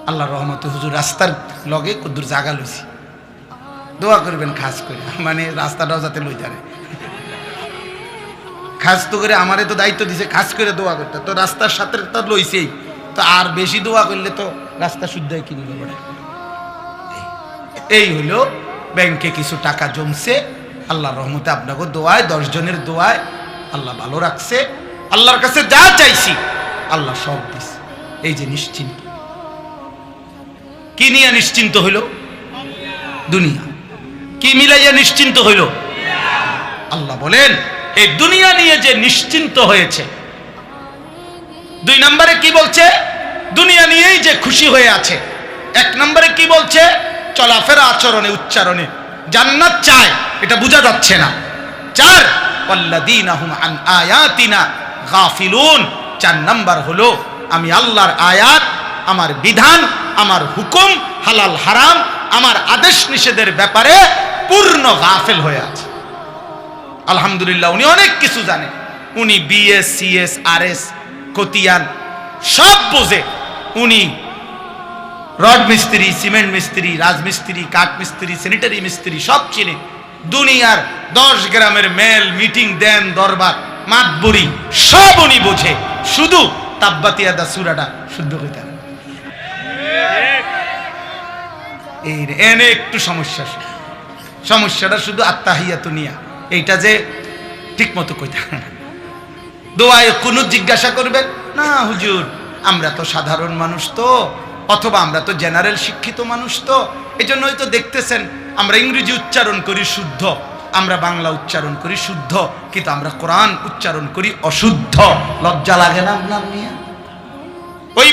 আল্লাহর রহমতে হুজুর রাস্তার লগে কদ্দুর জাগা লইছি, দোয়া করবেন খাস করে, মানে রাস্তাটাও যাতে লই যারে খাস তো করে। আমারে তো দায়িত্ব দিছে খাস করে দোয়া করতে, তো রাস্তার সাথে তো লইছেই, তো আর বেশি দোয়া করলে তো রাস্তা শুদ্ধ কিনবে বলে। এই হলো ব্যাংকে কিছু টাকা জমছে, আল্লাহর রহমতে আপনাকে দোয়ায় 10 জনের দোয়ায় আল্লাহ ভালো রাখছে। আল্লাহর কাছে যা চাইছি আল্লাহ সব দিছে। এই যে নিশ্চিন্ত, কি নিয়ে নিশ্চিন্ত হইল? দুনিয়া। কি মিলাইয়া নিশ্চিন্ত হইল? আল্লাহ বলেন এই দুনিয়া নিয়ে যে নিশ্চিন্ত হয়েছে। 2 নম্বরে কি বলছে? দুনিয়া নিয়েই যে খুশি হয়ে আছে। 1 নম্বরে কি বলছে? চলাফেরা, আচরণে, উচ্চারণে জান্নাত চায়, এটা বোঝা যাচ্ছে না। 4 ওয়াল্লাযীনা হুম আন আয়াতিনা গাফিলুন। 4 নাম্বার হলো আমি আল্লাহর আয়াত, আমার বিধান, আমার হুকুম, হালাল হারাম, আমার আদেশ নিষেধের ব্যাপারে পূর্ণ গাফেল হয়ে আছে। আলহামদুলিল্লাহ, উনি অনেক কিছু জানেন। উনি বিএস, সিএস, আরএস, কতিয়ান সব বোঝে। উনি রড মিস্ত্রি, সিমেন্ট মিস্ত্রি, রাজমিস্ত্রি, কাঠ মিস্ত্রি, স্যানিটারি মিস্ত্রি সব চিনে। দুনিয়ার 10 গ্রামের মেল, মিটিং, দেন, দরবার, মাতবরি সব উনি বোঝে। শুধু তাব্বাতিয়াদা সূরাটা শুদ্ধ হইতে হবে। এই এনে একটু সমস্যা, সমস্যাটা শুধু আত্তাহিয়াতু নিয়া, এইটা যে ঠিক মতো কইতে হবে না। দোয়ায় কুনুত জিজ্ঞাসা করবেন না, হুজুর আমরা তো সাধারণ মানুষ, তো অথবা আমরা তো জেনারেল শিক্ষিত মানুষ, তো এই জন্যই তো দেখতেছেন আমরা ইংরেজি উচ্চারণ করি শুদ্ধ, আমরা বাংলা উচ্চারণ করি শুদ্ধ, কিন্তু আমরা কোরআন উচ্চারণ করি অশুদ্ধ। লজ্জা লাগে না আপনার? ওই